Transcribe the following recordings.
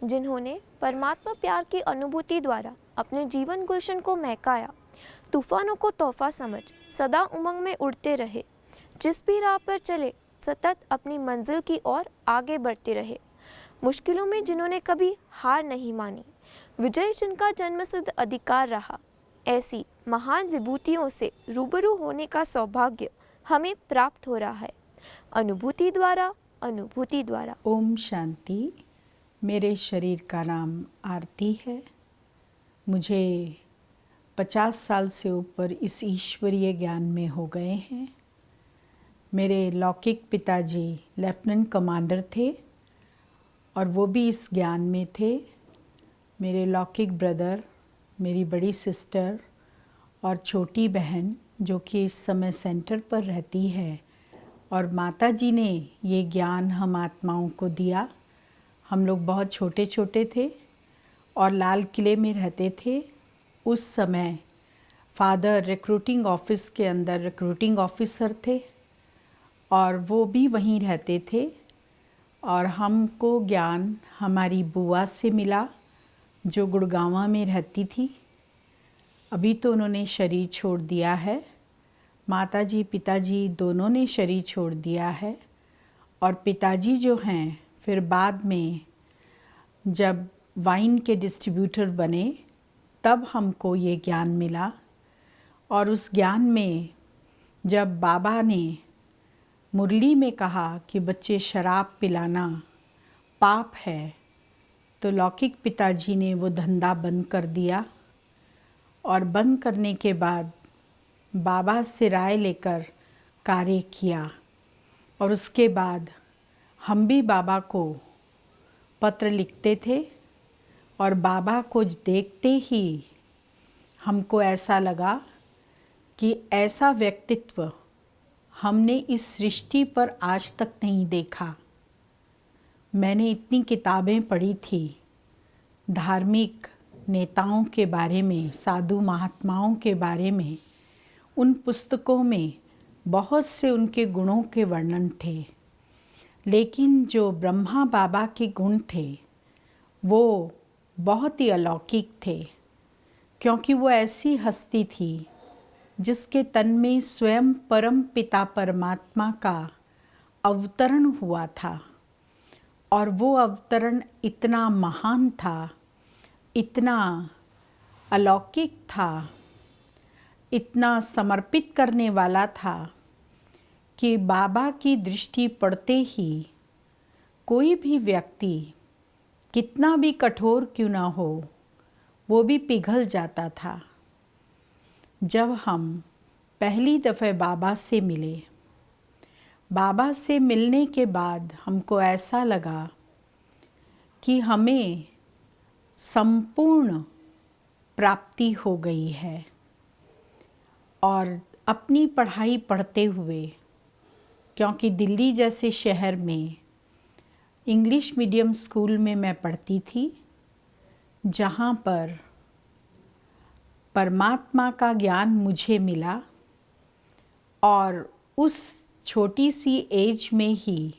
जिन्होंने परमात्मा प्यार की अनुभूति द्वारा अपने जीवन गुलशन को महकाया, तूफानों को तोहफा समझ सदा उमंग में उड़ते रहे, जिस भी राह पर चले सतत अपनी मंजिल की ओर आगे बढ़ते रहे। मुश्किलों में जिन्होंने कभी हार नहीं मानी, विजय जिनका जन्मसिद्ध अधिकार रहा, ऐसी महान विभूतियों से रूबरू होने का सौभाग्य हमें प्राप्त हो रहा है। अनुभूति द्वारा, अनुभूति द्वारा। ओम शांति। मेरे शरीर का नाम आरती है। मुझे 50 साल से ऊपर इस ईश्वरीय ज्ञान में हो गए हैं। मेरे लौकिक पिताजी लेफ्टिनेंट कमांडर थे और वो भी इस ज्ञान में थे। मेरे लौकिक ब्रदर, मेरी बड़ी सिस्टर और छोटी बहन जो कि इस समय सेंटर पर रहती है, और माता जी ने ये ज्ञान हम आत्माओं को दिया। हम लोग बहुत छोटे छोटे थे और लाल किले में रहते थे। उस समय फादर रिक्रूटिंग ऑफिस के अंदर रिक्रूटिंग ऑफिसर थे और वो भी वहीं रहते थे। और हमको ज्ञान हमारी बुआ से मिला जो गुड़गांव में रहती थी। अभी तो उन्होंने शरीर छोड़ दिया है। माताजी पिताजी दोनों ने शरीर छोड़ दिया है। और पिताजी जो हैं फिर बाद में जब वाइन के डिस्ट्रीब्यूटर बने तब हमको ये ज्ञान मिला। और उस ज्ञान में जब बाबा ने मुरली में कहा कि बच्चे शराब पिलाना पाप है, तो लौकिक पिताजी ने वो धंधा बंद कर दिया। और बंद करने के बाद बाबा से राय लेकर कार्य किया। और उसके बाद हम भी बाबा को पत्र लिखते थे और बाबा को देखते ही हमको ऐसा लगा कि ऐसा व्यक्तित्व हमने इस सृष्टि पर आज तक नहीं देखा। मैंने इतनी किताबें पढ़ी थी धार्मिक नेताओं के बारे में, साधु महात्माओं के बारे में। उन पुस्तकों में बहुत से उनके गुणों के वर्णन थे, लेकिन जो ब्रह्मा बाबा के गुण थे वो बहुत ही अलौकिक थे, क्योंकि वो ऐसी हस्ती थी जिसके तन में स्वयं परम पिता परमात्मा का अवतरण हुआ था। और वो अवतरण इतना महान था, इतना अलौकिक था, इतना समर्पित करने वाला था कि बाबा की दृष्टि पड़ते ही कोई भी व्यक्ति कितना भी कठोर क्यों ना हो वो भी पिघल जाता था। जब हम पहली दफ़े बाबा से मिले, बाबा से मिलने के बाद हमको ऐसा लगा कि हमें संपूर्ण प्राप्ति हो गई है। और अपनी पढ़ाई पढ़ते हुए, क्योंकि दिल्ली जैसे शहर में इंग्लिश मीडियम स्कूल में मैं पढ़ती थी, जहाँ पर परमात्मा का ज्ञान मुझे मिला। और उस छोटी सी एज में ही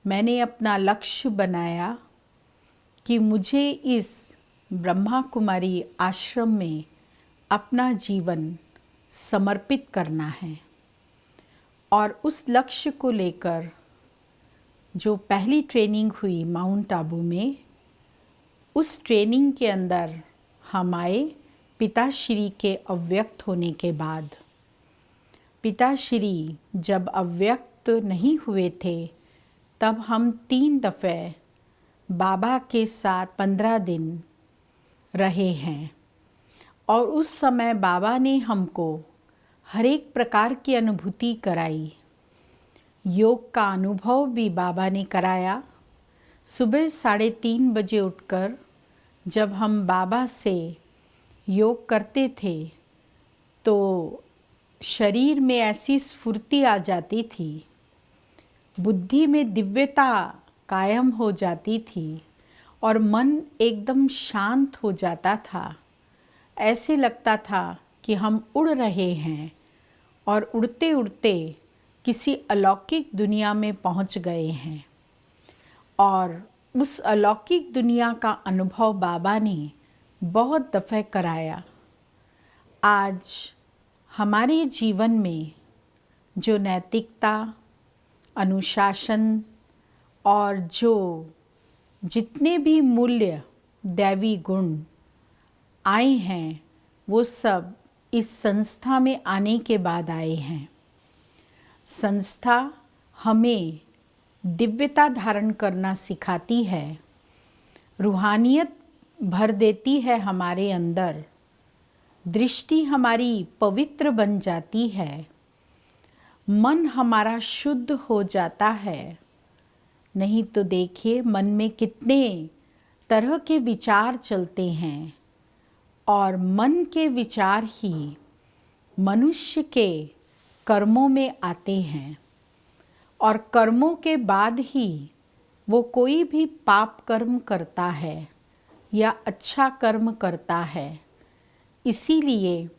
मैंने अपना लक्ष्य बनाया कि मुझे इस ब्रह्मा कुमारी आश्रम में अपना जीवन समर्पित करना है। और उस लक्ष्य को लेकर जो पहली ट्रेनिंग हुई माउंट आबू में, उस ट्रेनिंग के अंदर हम आए पिताश्री के अव्यक्त होने के बाद। पिताश्री जब अव्यक्त नहीं हुए थे तब हम 3 दफ़े बाबा के साथ 15 दिन रहे हैं। और उस समय बाबा ने हमको हर एक प्रकार की अनुभूति कराई। योग का अनुभव भी बाबा ने कराया। सुबह 3:30 बजे उठकर जब हम बाबा से योग करते थे तो शरीर में ऐसी स्फूर्ति आ जाती थी, बुद्धि में दिव्यता कायम हो जाती थी और मन एकदम शांत हो जाता था। ऐसे लगता था कि हम उड़ रहे हैं और उड़ते उड़ते किसी अलौकिक दुनिया में पहुंच गए हैं। और उस अलौकिक दुनिया का अनुभव बाबा ने बहुत दफ़े कराया। आज हमारे जीवन में जो नैतिकता, अनुशासन और जो जितने भी मूल्य, दैवी गुण आए हैं, वो सब इस संस्था में आने के बाद आए हैं। संस्था हमें दिव्यता धारण करना सिखाती है, रूहानियत भर देती है हमारे अंदर, दृष्टि हमारी पवित्र बन जाती है, मन हमारा शुद्ध हो जाता है। नहीं तो देखिए मन में कितने तरह के विचार चलते हैं और मन के विचार ही मनुष्य के कर्मों में आते हैं और कर्मों के बाद ही वो कोई भी पाप कर्म करता है या अच्छा कर्म करता है। इसीलिए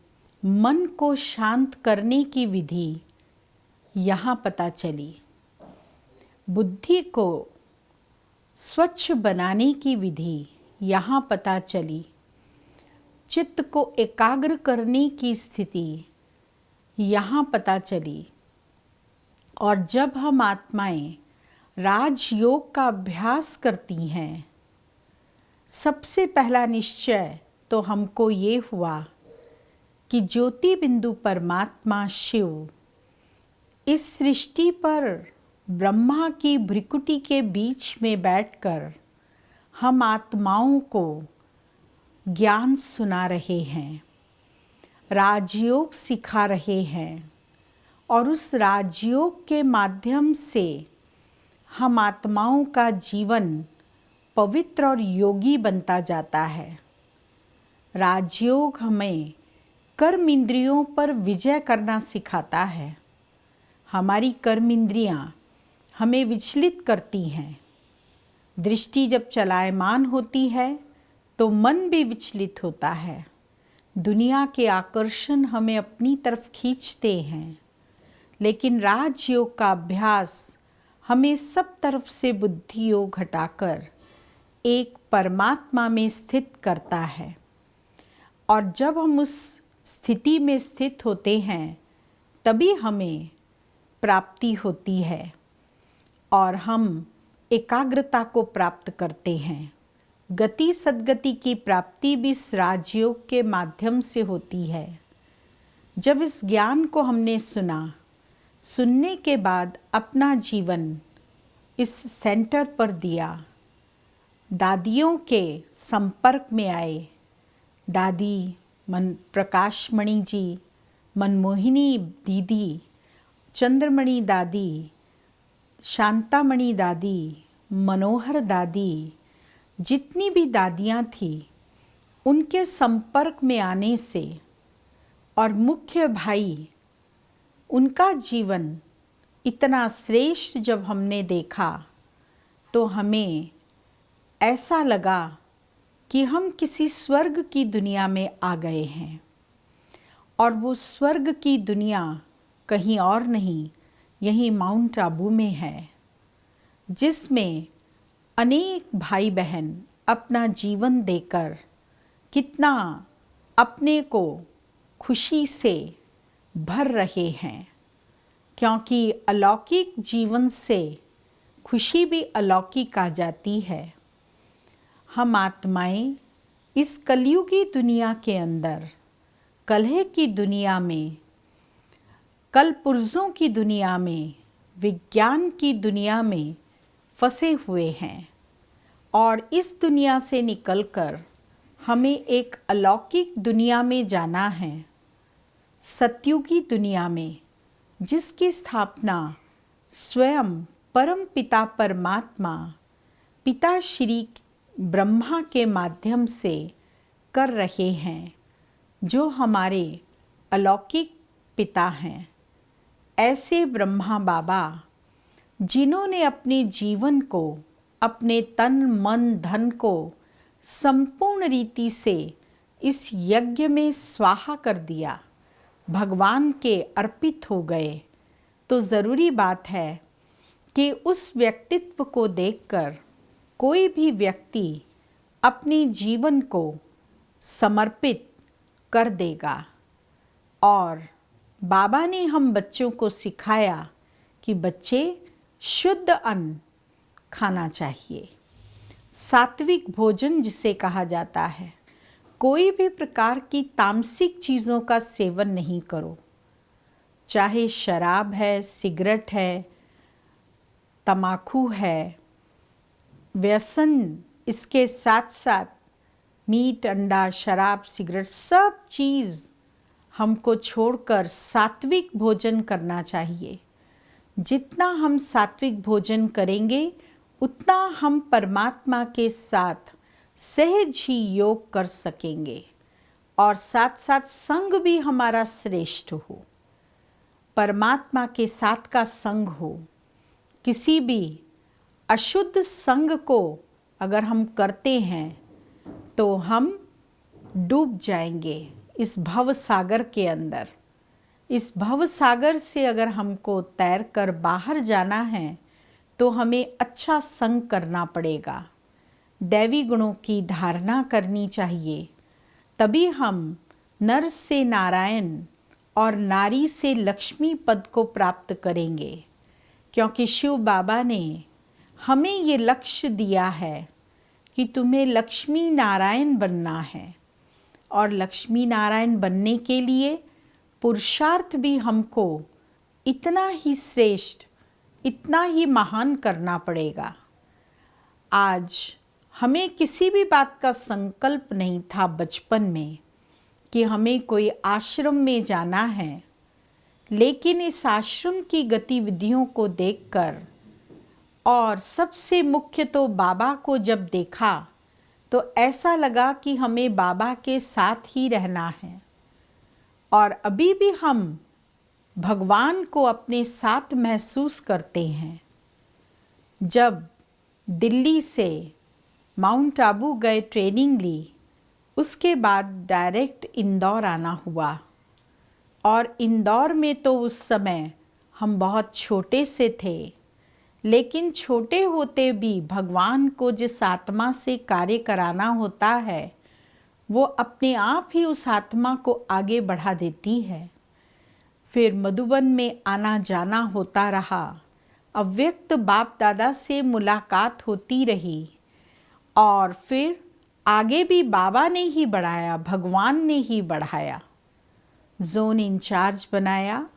मन को शांत करने की विधि यहाँ पता चली, बुद्धि को स्वच्छ बनाने की विधि यहाँ पता चली, चित्त को एकाग्र करने की स्थिति यहाँ पता चली। और जब हम आत्माएं राजयोग का अभ्यास करती हैं, सबसे पहला निश्चय तो हमको ये हुआ कि ज्योति बिंदु परमात्मा शिव इस सृष्टि पर ब्रह्मा की भ्रिकुटी के बीच में बैठकर हम आत्माओं को ज्ञान सुना रहे हैं, राजयोग सिखा रहे हैं और उस राजयोग के माध्यम से हम आत्माओं का जीवन पवित्र और योगी बनता जाता है। राजयोग हमें कर्म इंद्रियों पर विजय करना सिखाता है। हमारी कर्म इंद्रियां हमें विचलित करती हैं। दृष्टि जब चलायमान होती है तो मन भी विचलित होता है। दुनिया के आकर्षण हमें अपनी तरफ खींचते हैं, लेकिन राजयोग का अभ्यास हमें सब तरफ से बुद्धि योग हटाकर एक परमात्मा में स्थित करता है। और जब हम उस स्थिति में स्थित होते हैं तभी हमें प्राप्ति होती है और हम एकाग्रता को प्राप्त करते हैं। गति सद्गति की प्राप्ति भी इस राजयोग के माध्यम से होती है। जब इस ज्ञान को हमने सुना, सुनने के बाद अपना जीवन इस सेंटर पर दिया, दादियों के संपर्क में आए, दादी मन प्रकाशमणि जी, मनमोहिनी दीदी, चंद्रमणि दादी, शांतामणि दादी, मनोहर दादी, जितनी भी दादियाँ थीं, उनके संपर्क में आने से और मुख्य भाई उनका जीवन इतना श्रेष्ठ जब हमने देखा तो हमें ऐसा लगा कि हम किसी स्वर्ग की दुनिया में आ गए हैं। और वो स्वर्ग की दुनिया कहीं और नहीं, यहीं माउंट आबू में है, जिसमें अनेक भाई बहन अपना जीवन देकर कितना अपने को खुशी से भर रहे हैं। क्योंकि अलौकिक जीवन से खुशी भी अलौकिक आ जाती है। हम आत्माएं इस कलयुगी दुनिया के अंदर, कलह की दुनिया में, कलपुर्जों की दुनिया में, विज्ञान की दुनिया में फंसे हुए हैं और इस दुनिया से निकलकर हमें एक अलौकिक दुनिया में जाना है, सतयुगी दुनिया में, जिसकी स्थापना स्वयं परम पिता परमात्मा पिता श्री ब्रह्मा के माध्यम से कर रहे हैं, जो हमारे अलौकिक पिता हैं। ऐसे ब्रह्मा बाबा जिन्होंने अपने जीवन को, अपने तन मन धन को संपूर्ण रीति से इस यज्ञ में स्वाहा कर दिया, भगवान के अर्पित हो गए, तो ज़रूरी बात है कि उस व्यक्तित्व को देखकर कोई भी व्यक्ति अपने जीवन को समर्पित कर देगा। और बाबा ने हम बच्चों को सिखाया कि बच्चे शुद्ध अन्न खाना चाहिए, सात्विक भोजन जिसे कहा जाता है। कोई भी प्रकार की तामसिक चीज़ों का सेवन नहीं करो, चाहे शराब है, सिगरेट है, तम्बाकू है, व्यसन, इसके साथ साथ मीट, अंडा, शराब, सिगरेट, सब चीज़ हमको छोड़कर सात्विक भोजन करना चाहिए। जितना हम सात्विक भोजन करेंगे उतना हम परमात्मा के साथ सहज ही योग कर सकेंगे और साथ साथ संग भी हमारा श्रेष्ठ हो, परमात्मा के साथ का संग हो। किसी भी अशुद्ध संग को अगर हम करते हैं तो हम डूब जाएंगे इस भव सागर के अंदर। इस भव सागर से अगर हमको तैर कर बाहर जाना है तो हमें अच्छा संग करना पड़ेगा, दैवी गुणों की धारणा करनी चाहिए। तभी हम नर से नारायण और नारी से लक्ष्मी पद को प्राप्त करेंगे, क्योंकि शिव बाबा ने हमें ये लक्ष्य दिया है कि तुम्हें लक्ष्मी नारायण बनना है। और लक्ष्मी नारायण बनने के लिए पुरुषार्थ भी हमको इतना ही श्रेष्ठ, इतना ही महान करना पड़ेगा। आज हमें किसी भी बात का संकल्प नहीं था बचपन में कि हमें कोई आश्रम में जाना है, लेकिन इस आश्रम की गतिविधियों को देखकर और सबसे मुख्य तो बाबा को जब देखा तो ऐसा लगा कि हमें बाबा के साथ ही रहना है। और अभी भी हम भगवान को अपने साथ महसूस करते हैं। जब दिल्ली से माउंट आबू गए, ट्रेनिंग ली, उसके बाद डायरेक्ट इंदौर आना हुआ। और इंदौर में तो उस समय हम बहुत छोटे से थे, लेकिन छोटे होते भी भगवान को जिस आत्मा से कार्य कराना होता है वो अपने आप ही उस आत्मा को आगे बढ़ा देती है। फिर मधुबन में आना जाना होता रहा, अव्यक्त बाप दादा से मुलाकात होती रही और फिर आगे भी बाबा ने ही बढ़ाया, भगवान ने ही बढ़ाया। जोन इंचार्ज बनाया,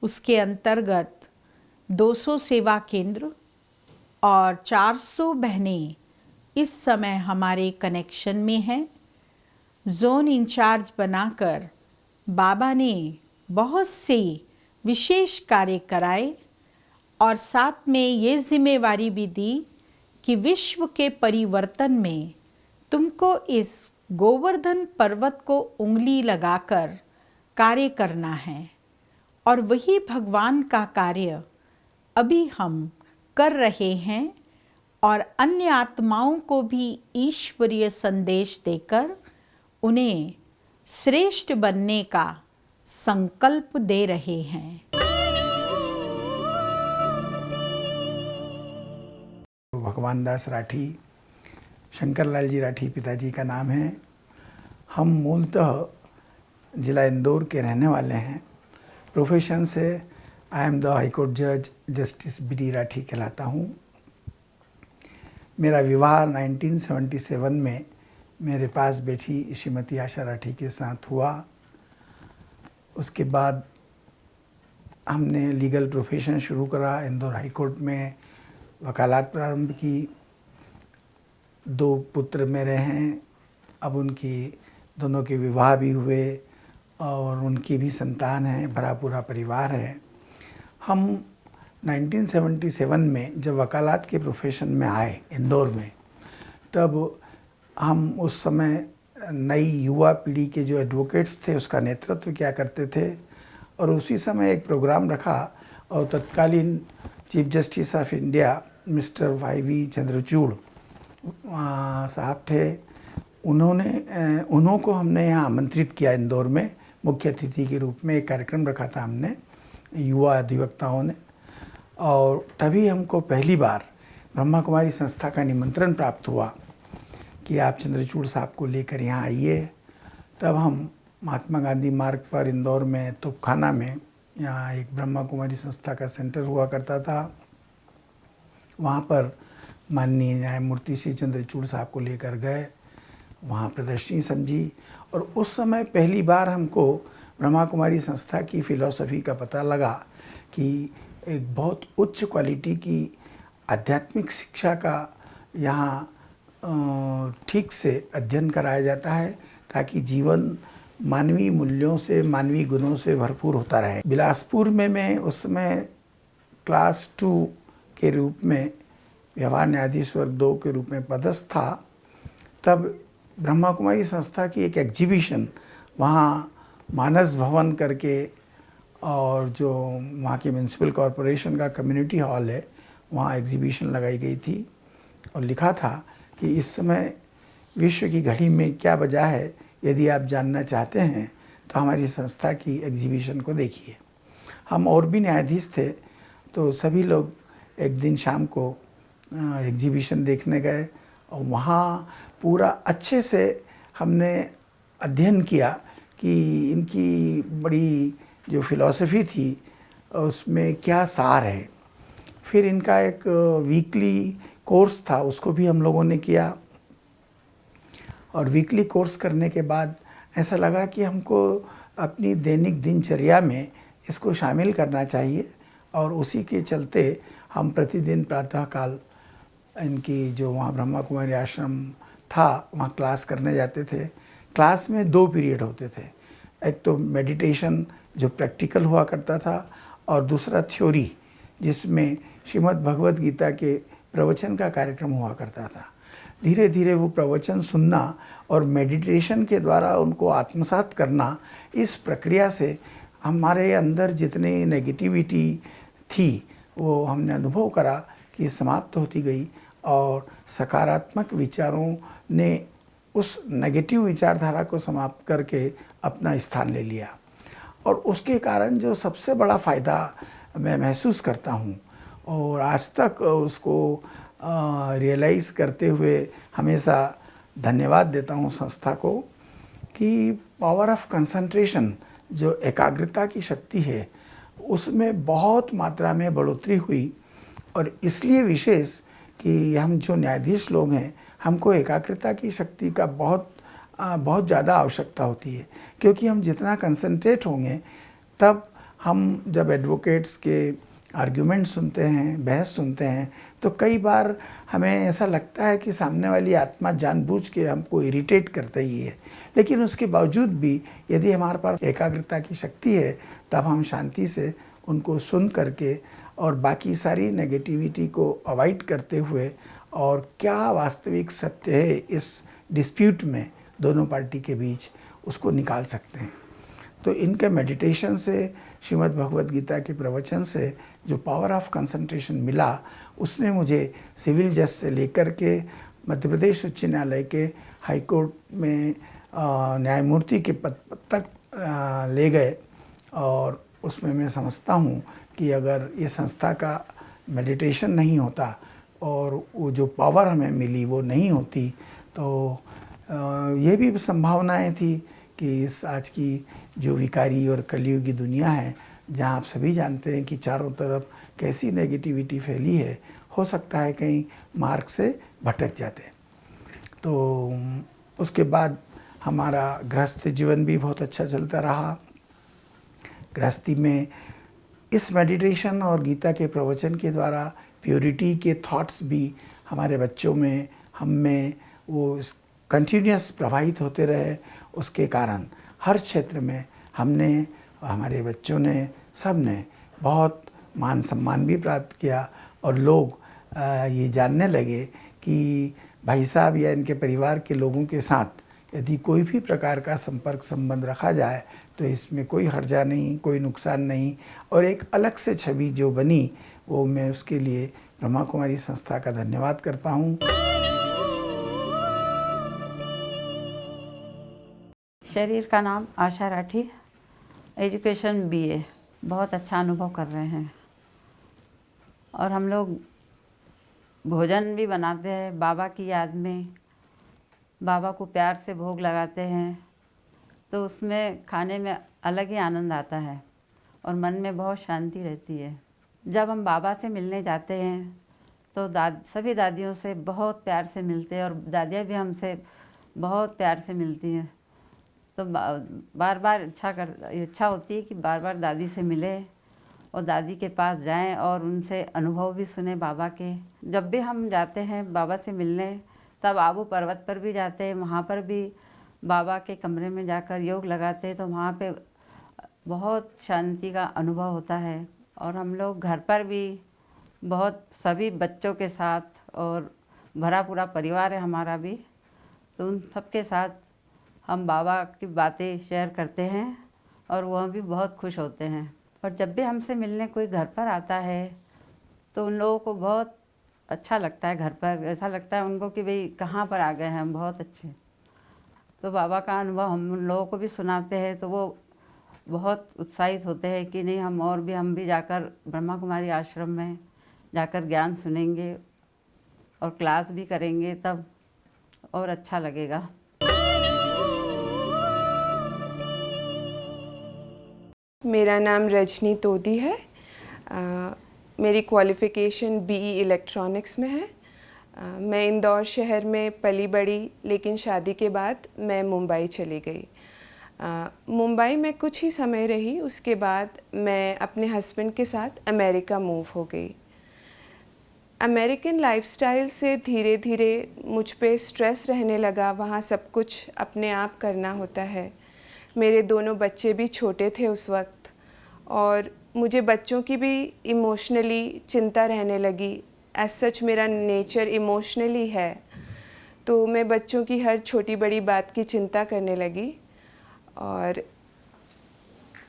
उसके अंतर्गत 200 सेवा केंद्र और 400 बहनें इस समय हमारे कनेक्शन में हैं। जोन इंचार्ज बनाकर बाबा ने बहुत से विशेष कार्य कराए और साथ में ये जिम्मेवारी भी दी कि विश्व के परिवर्तन में तुमको इस गोवर्धन पर्वत को उंगली लगाकर कार्य करना है। और वही भगवान का कार्य अभी हम कर रहे हैं और अन्य आत्माओं को भी ईश्वरीय संदेश देकर उन्हें श्रेष्ठ बनने का संकल्प दे रहे हैं। भगवान दास राठी, शंकरलाल जी राठी पिताजी का नाम है। हम मूलतः जिला इंदौर के रहने वाले हैं। प्रोफेशन से I am the high court जज जस्टिस बी.डी. राठी कहलाता हूँ। मेरा विवाह 1977 में मेरे पास बैठी श्रीमती आशा राठी के साथ हुआ। उसके बाद हमने लीगल प्रोफेशन शुरू करा, इंदौर हाई कोर्ट में वकालत प्रारंभ की। 2 पुत्र मेरे हैं, अब उनकी दोनों के विवाह भी हुए और उनकी भी संतान है, भरा पूरा परिवार है। हम 1977 में जब वकालत के प्रोफेशन में आए इंदौर में, तब हम उस समय नई युवा पीढ़ी के जो एडवोकेट्स थे उसका नेतृत्व किया करते थे। और उसी समय एक प्रोग्राम रखा और तत्कालीन chief justice of India mister वाई.वी. Chandrachud साहब थे। उन्हों को हमने यहाँ आमंत्रित किया इंदौर में, मुख्य अतिथि के रूप में एक कार्यक्रम रखा था हमने, युवा अधिवक्ताओं ने। और तभी हमको पहली बार ब्रह्मा कुमारी संस्था का निमंत्रण प्राप्त हुआ कि आप चंद्रचूड़ साहब को लेकर यहाँ आइए, तब हम महात्मा गांधी मार्ग पर इंदौर में तोपखाना में यहाँ एक ब्रह्मा कुमारी संस्था का सेंटर हुआ करता था, वहाँ पर माननीय न्यायमूर्ति श्री चंद्रचूड़ साहब को लेकर गए, वहाँ प्रदर्शनी समझी और उस समय पहली बार हमको ब्रह्मा कुमारी संस्था की फ़िलॉसफ़ी का पता लगा कि एक बहुत उच्च क्वालिटी की आध्यात्मिक शिक्षा का यहाँ ठीक से अध्ययन कराया जाता है ताकि जीवन मानवीय मूल्यों से, मानवीय गुणों से भरपूर होता रहे। बिलासपुर में मैं उस समय क्लास 2 के रूप में व्यवहार न्यायाधीश वर्ग 2 के रूप में पदस्थ था। तब ब्रह्मा कुमारी संस्था की एक एग्जीबिशन वहाँ मानस भवन करके और जो वहाँ के म्यूनसिपल कॉरपोरेशन का कम्युनिटी हॉल है, वहाँ एग्जीबिशन लगाई गई थी और लिखा था कि इस समय विश्व की घड़ी में क्या बजा है, यदि आप जानना चाहते हैं तो हमारी संस्था की एग्जीबिशन को देखिए। हम और भी न्यायाधीश थे, तो सभी लोग एक दिन शाम को एग्जीबिशन देखने गए और वहाँ पूरा अच्छे से हमने अध्ययन किया कि इनकी बड़ी जो फिलॉसफी थी उसमें क्या सार है। फिर इनका एक वीकली कोर्स था, उसको भी हम लोगों ने किया और वीकली कोर्स करने के बाद ऐसा लगा कि हमको अपनी दैनिक दिनचर्या में इसको शामिल करना चाहिए और उसी के चलते हम प्रतिदिन प्रातःकाल इनकी जो वहाँ ब्रह्मा कुमारी आश्रम था वहाँ क्लास करने जाते थे। क्लास में 2 पीरियड होते थे, एक तो मेडिटेशन जो प्रैक्टिकल हुआ करता था और दूसरा थ्योरी जिसमें श्रीमद् भगवद गीता के प्रवचन का कार्यक्रम हुआ करता था। धीरे धीरे वो प्रवचन सुनना और मेडिटेशन के द्वारा उनको आत्मसात करना, इस प्रक्रिया से हमारे अंदर जितनी नेगेटिविटी थी वो हमने अनुभव करा कि समाप्त होती गई और सकारात्मक विचारों ने उस नेगेटिव विचारधारा को समाप्त करके अपना स्थान ले लिया। और उसके कारण जो सबसे बड़ा फ़ायदा मैं महसूस करता हूँ और आज तक उसको रियलाइज़ करते हुए हमेशा धन्यवाद देता हूँ संस्था को कि पावर ऑफ कंसंट्रेशन, जो एकाग्रता की शक्ति है, उसमें बहुत मात्रा में बढ़ोतरी हुई। और इसलिए विशेष कि हम जो न्यायाधीश लोग हैं, हमको एकाग्रता की शक्ति का बहुत ज़्यादा आवश्यकता होती है, क्योंकि हम जितना कंसंट्रेट होंगे तब हम जब एडवोकेट्स के आर्ग्यूमेंट सुनते हैं, बहस सुनते हैं, तो कई बार हमें ऐसा लगता है कि सामने वाली आत्मा जानबूझ के हमको इरिटेट करता ही है, लेकिन उसके बावजूद भी यदि हमारे पास एकाग्रता की शक्ति है तब हम शांति से उनको सुन करके और बाकी सारी नेगेटिविटी को अवॉइड करते हुए और क्या वास्तविक सत्य है इस डिस्प्यूट में दोनों पार्टी के बीच, उसको निकाल सकते हैं। तो इनके मेडिटेशन से, श्रीमद् भगवद गीता के प्रवचन से जो पावर ऑफ कंसंट्रेशन मिला, उसने मुझे सिविल जज से लेकर के मध्य प्रदेश उच्च न्यायालय के हाई कोर्ट में न्यायमूर्ति के पद तक ले गए। और उसमें मैं समझता हूँ कि अगर ये संस्था का मेडिटेशन नहीं होता और वो जो पावर हमें मिली वो नहीं होती, तो ये भी संभावनाएं थी कि इस आज की जो विकारी और कलयुगी दुनिया है, जहाँ आप सभी जानते हैं कि चारों तरफ कैसी नेगेटिविटी फैली है, हो सकता है कहीं मार्ग से भटक जाते। तो उसके बाद हमारा गृहस्थ जीवन भी बहुत अच्छा चलता रहा। गृहस्थी में इस मेडिटेशन और गीता के प्रवचन के द्वारा प्योरिटी के थॉट्स भी हमारे बच्चों में, हम में वो कंटिन्यूस प्रवाहित होते रहे। उसके कारण हर क्षेत्र में हमने, हमारे बच्चों ने, सब ने बहुत मान सम्मान भी प्राप्त किया और लोग ये जानने लगे कि भाई साहब या इनके परिवार के लोगों के साथ यदि कोई भी प्रकार का संपर्क संबंध रखा जाए तो इसमें कोई हर्जा नहीं, कोई नुकसान नहीं। और एक अलग से छवि जो बनी, वो मैं उसके लिए ब्रह्मा कुमारी संस्था का धन्यवाद करता हूँ। शरीर का नाम आशा राठी, एजुकेशन BA। बहुत अच्छा अनुभव कर रहे हैं और हम लोग भोजन भी बनाते हैं बाबा की याद में, बाबा को प्यार से भोग लगाते हैं, तो उसमें खाने में अलग ही आनंद आता है और मन में बहुत शांति रहती है। जब हम बाबा से मिलने जाते हैं तो सभी दादियों से बहुत प्यार से मिलते हैं और दादियाँ भी हमसे बहुत प्यार से मिलती हैं। तो बार बार इच्छा होती है कि बार बार दादी से मिले और दादी के पास जाएं और उनसे अनुभव भी सुने बाबा के। जब भी हम जाते हैं बाबा से मिलने, तब आबू पर्वत पर भी जाते हैं, वहाँ पर भी बाबा के कमरे में जाकर योग लगाते हैं, तो वहाँ पे बहुत शांति का अनुभव होता है। और हम लोग घर पर भी बहुत सभी बच्चों के साथ, और भरा पूरा परिवार है हमारा भी, तो उन सब के साथ हम बाबा की बातें शेयर करते हैं और वह भी बहुत खुश होते हैं। और जब भी हमसे मिलने कोई घर पर आता है तो उन लोगों को बहुत अच्छा लगता है। घर पर ऐसा लगता है उनको कि भाई कहाँ पर आ गए हैं हम, बहुत अच्छे। तो बाबा का अनुभव हम उन लोगों को भी सुनाते हैं तो वो बहुत उत्साहित होते हैं कि नहीं, हम भी जाकर ब्रह्मा कुमारी आश्रम में जाकर ज्ञान सुनेंगे और क्लास भी करेंगे, तब और अच्छा लगेगा। मेरा नाम रजनी तोदी है। मेरी क्वालिफ़िकेशन बीई इलेक्ट्रॉनिक्स में है। मैं इंदौर शहर में पली बड़ी, लेकिन शादी के बाद मैं मुंबई चली गई। मुंबई में कुछ ही समय रही, उसके बाद मैं अपने हस्बैंड के साथ अमेरिका मूव हो गई। अमेरिकन लाइफस्टाइल से धीरे धीरे मुझ पे स्ट्रेस रहने लगा। वहाँ सब कुछ अपने आप करना होता है। मेरे दोनों बच्चे भी छोटे थे उस वक्त और मुझे बच्चों की भी इमोशनली चिंता रहने लगी। एज सच मेरा नेचर इमोशनली है, तो मैं बच्चों की हर छोटी बड़ी बात की चिंता करने लगी और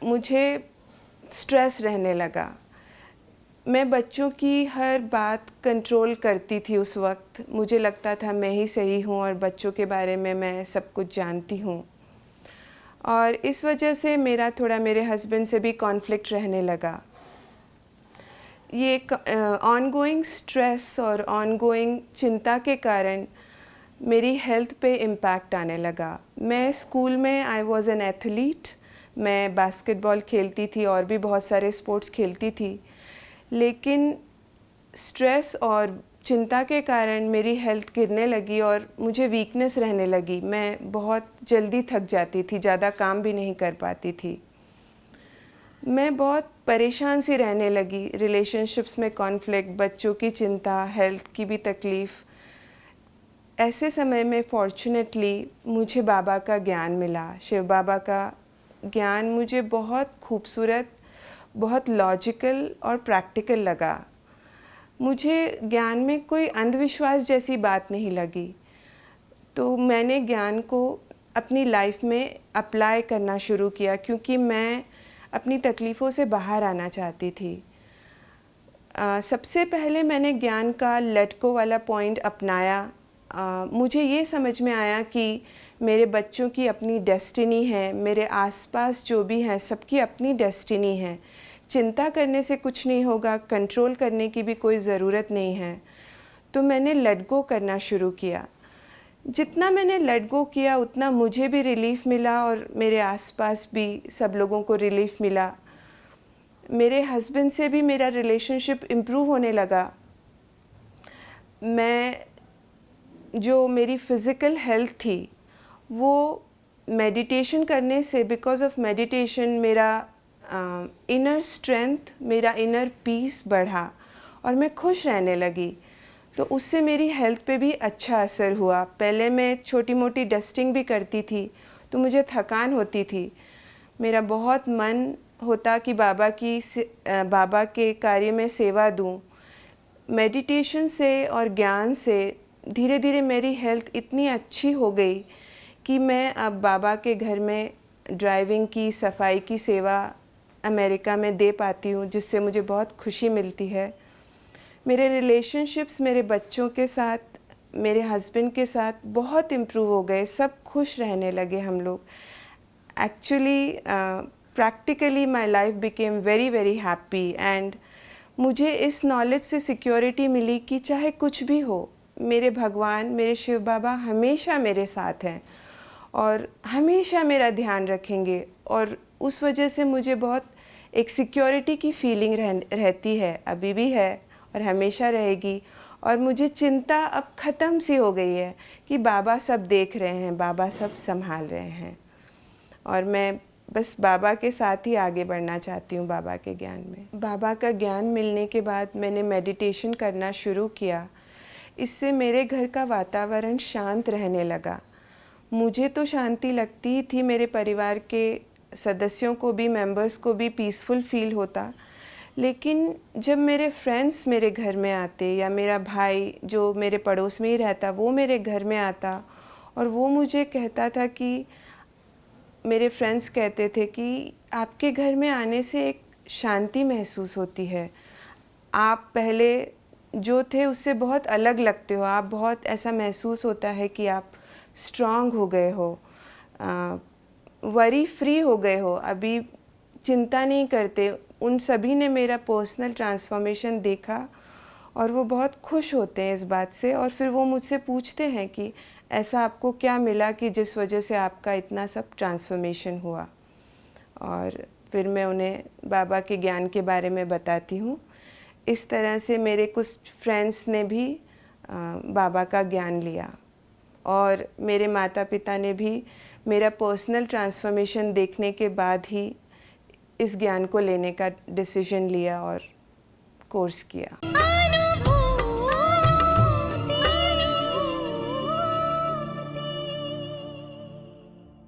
मुझे स्ट्रेस रहने लगा। मैं बच्चों की हर बात कंट्रोल करती थी उस वक्त। मुझे लगता था मैं ही सही हूँ और बच्चों के बारे में मैं सब कुछ जानती हूँ, और इस वजह से मेरा थोड़ा मेरे हस्बैंड से भी कॉन्फ्लिक्ट रहने लगा। ये ऑनगोइंग स्ट्रेस और ऑनगोइंग चिंता के कारण मेरी हेल्थ पे इम्पैक्ट आने लगा। मैं स्कूल में आई वाज एन एथलीट, मैं बास्केटबॉल खेलती थी और भी बहुत सारे स्पोर्ट्स खेलती थी, लेकिन स्ट्रेस और चिंता के कारण मेरी हेल्थ गिरने लगी और मुझे वीकनेस रहने लगी। मैं बहुत जल्दी थक जाती थी, ज़्यादा काम भी नहीं कर पाती थी। मैं बहुत परेशान सी रहने लगी। रिलेशनशिप्स में कॉन्फ्लिक्ट, बच्चों की चिंता, हेल्थ की भी तकलीफ़। ऐसे समय में फॉर्चुनेटली मुझे बाबा का ज्ञान मिला। शिव बाबा का ज्ञान मुझे बहुत खूबसूरत, बहुत लॉजिकल और प्रैक्टिकल लगा। मुझे ज्ञान में कोई अंधविश्वास जैसी बात नहीं लगी, तो मैंने ज्ञान को अपनी लाइफ में अप्लाई करना शुरू किया, क्योंकि मैं अपनी तकलीफ़ों से बाहर आना चाहती थी। सबसे पहले मैंने ज्ञान का लेट गो वाला पॉइंट अपनाया। मुझे ये समझ में आया कि मेरे बच्चों की अपनी डेस्टिनी है, मेरे आसपास जो भी हैं सबकी अपनी डेस्टिनी है। चिंता करने से कुछ नहीं होगा, कंट्रोल करने की भी कोई ज़रूरत नहीं है। तो मैंने लेट गो करना शुरू किया। जितना मैंने लेट गो किया उतना मुझे भी रिलीफ़ मिला और मेरे आसपास भी सब लोगों को रिलीफ़ मिला। मेरे हस्बैंड से भी मेरा रिलेशनशिप इम्प्रूव होने लगा। जो मेरी फ़िज़िकल हेल्थ थी वो मेडिटेशन करने से, बिकॉज़ ऑफ मेडिटेशन मेरा इनर स्ट्रेंथ, मेरा इनर पीस बढ़ा और मैं खुश रहने लगी। तो उससे मेरी हेल्थ पे भी अच्छा असर हुआ। पहले मैं छोटी मोटी डस्टिंग भी करती थी तो मुझे थकान होती थी। मेरा बहुत मन होता कि बाबा के कार्य में सेवा दूं। मेडिटेशन से और ज्ञान से धीरे धीरे मेरी हेल्थ इतनी अच्छी हो गई कि मैं अब बाबा के घर में ड्राइविंग की, सफाई की सेवा अमेरिका में दे पाती हूँ, जिससे मुझे बहुत खुशी मिलती है। मेरे रिलेशनशिप्स मेरे बच्चों के साथ, मेरे हस्बैंड के साथ बहुत इम्प्रूव हो गए। सब खुश रहने लगे हम लोग। Actually practically my life became very very happy and मुझे इस नॉलेज से सिक्योरिटी मिली कि चाहे कुछ भी हो, मेरे भगवान, मेरे शिव बाबा हमेशा मेरे साथ हैं और हमेशा मेरा ध्यान रखेंगे। और उस वजह से मुझे बहुत एक सिक्योरिटी की फीलिंग रहती है, अभी भी है और हमेशा रहेगी। और मुझे चिंता अब ख़त्म सी हो गई है कि बाबा सब देख रहे हैं, बाबा सब संभाल रहे हैं और मैं बस बाबा के साथ ही आगे बढ़ना चाहती हूँ बाबा के ज्ञान में। बाबा का ज्ञान मिलने के बाद मैंने मेडिटेशन करना शुरू किया। इससे मेरे घर का वातावरण शांत रहने लगा। मुझे तो शांति लगती ही थी, मेरे परिवार के सदस्यों को भी, मेंबर्स को भी पीसफुल फील होता। लेकिन जब मेरे फ्रेंड्स मेरे घर में आते या मेरा भाई जो मेरे पड़ोस में ही रहता वो मेरे घर में आता और वो मुझे कहता था कि, मेरे फ्रेंड्स कहते थे कि आपके घर में आने से एक शांति महसूस होती है, आप पहले जो थे उससे बहुत अलग लगते हो, आप बहुत ऐसा महसूस होता है कि आप स्ट्रांग हो गए हो, वरी फ्री हो गए हो, अभी चिंता नहीं करते। उन सभी ने मेरा पर्सनल ट्रांसफॉर्मेशन देखा और वो बहुत खुश होते हैं इस बात से और फिर वो मुझसे पूछते हैं कि ऐसा आपको क्या मिला कि जिस वजह से आपका इतना सब ट्रांसफॉर्मेशन हुआ। और फिर मैं उन्हें बाबा के ज्ञान के बारे में बताती हूँ। इस तरह से मेरे कुछ फ्रेंड्स ने भी बाबा का ज्ञान लिया और मेरे माता पिता ने भी मेरा पर्सनल ट्रांसफॉर्मेशन देखने के बाद ही इस ज्ञान को लेने का डिसीजन लिया और कोर्स किया।